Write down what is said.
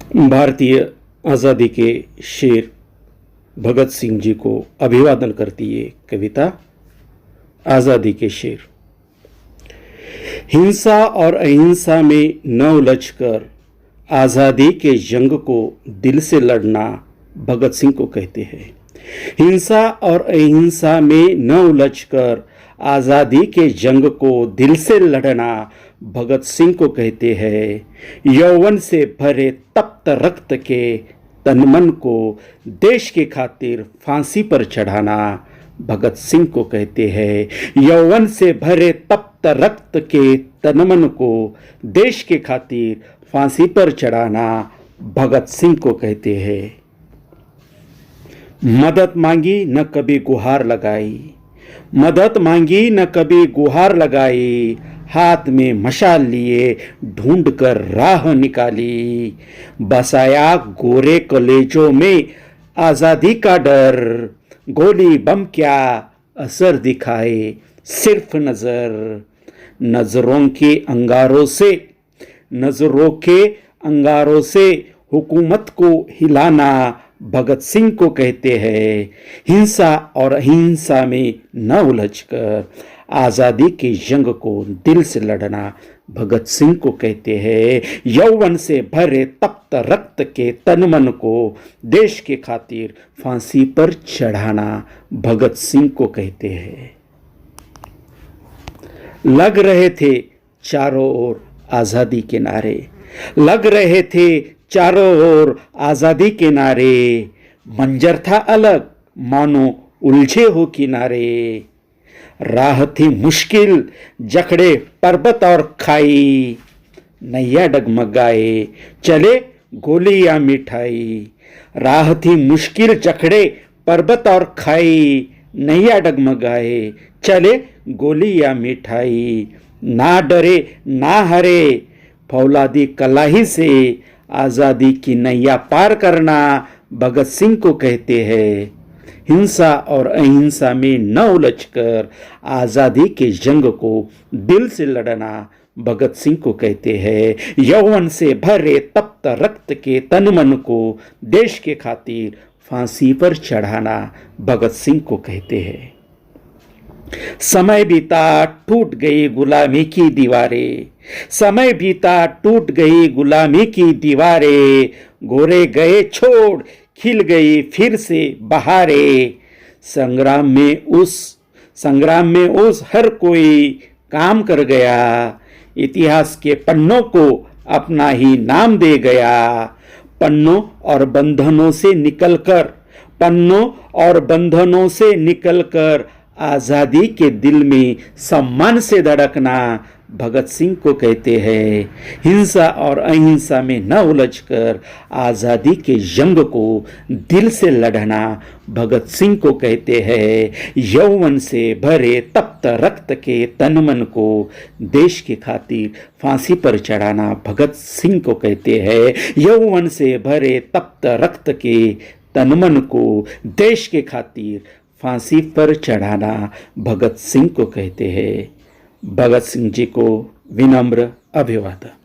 भारतीय आज़ादी के शेर भगत सिंह जी को अभिवादन करती ये कविता। आज़ादी के शेर। हिंसा और अहिंसा में न उलझकर आज़ादी के जंग को दिल से लड़ना भगत सिंह को कहते हैं। हिंसा और अहिंसा में न उलझकर आज़ादी के जंग को दिल से लड़ना भगत सिंह को कहते हैं। यौवन से भरे तप्त रक्त के तन मन को देश के खातिर फांसी पर चढ़ाना भगत सिंह को कहते हैं। यौवन से भरे तप्त रक्त के तन मन को देश के खातिर फांसी पर चढ़ाना भगत सिंह को कहते हैं। मदद मांगी न कभी गुहार लगाई, मदद मांगी न कभी गुहार लगाई, हाथ में मशाल लिए ढूंढ कर राह निकाली। बसाया गोरे कलेजों में आज़ादी का डर, गोली बम क्या असर दिखाए सिर्फ नजर। नजरों के अंगारों से हुकूमत को हिलाना भगत सिंह को कहते हैं। हिंसा और अहिंसा में न उलझकर आज़ादी की जंग को दिल से लड़ना भगत सिंह को कहते हैं। यौवन से भरे तप्त रक्त के तन मन को देश के खातिर फांसी पर चढ़ाना भगत सिंह को कहते हैं। लग रहे थे चारों ओर आज़ादी के नारे, लग रहे थे चारों ओर आज़ादी के नारे। मंजर था अलग मानो उलझे हो किनारे। राह थी मुश्किल जखड़े पर्वत और खाई, नैया डगमगाए चले गोली या मिठाई। राह थी मुश्किल जखड़े पर्वत और खाई, नैया डगमगाए चले गोली या मिठाई। ना डरे ना हरे फौलादी कलाही से आज़ादी की नैया पार करना भगत सिंह को कहते हैं। हिंसा और अहिंसा में न उलझकर आज़ादी के जंग को दिल से लड़ना भगत सिंह को कहते हैं। यौवन से भरे तप्त रक्त के तन मन को देश के खातिर फांसी पर चढ़ाना भगत सिंह को कहते हैं। समय बीता टूट गई गुलामी की दीवारें, समय बीता टूट गई गुलामी की दीवारें। गोरे गए छोड़ खिल गई फिर से बहारें। संग्राम में उस हर कोई काम कर गया, इतिहास के पन्नों को अपना ही नाम दे गया। पन्नों और बंधनों से निकलकर आज़ादी के दिल में सम्मान से धड़कना भगत सिंह को कहते हैं। हिंसा और अहिंसा में न उलझकर आज़ादी के जंग को दिल से लड़ना भगत सिंह को कहते हैं। यौवन से भरे तप्त रक्त के तन मन को देश के खातिर फांसी पर चढ़ाना भगत सिंह को कहते हैं। यौवन से भरे तप्त रक्त के तन मन को देश के खातिर फांसी पर चढ़ाना भगत सिंह को कहते हैं। भगत सिंह जी को विनम्र अभिवादन।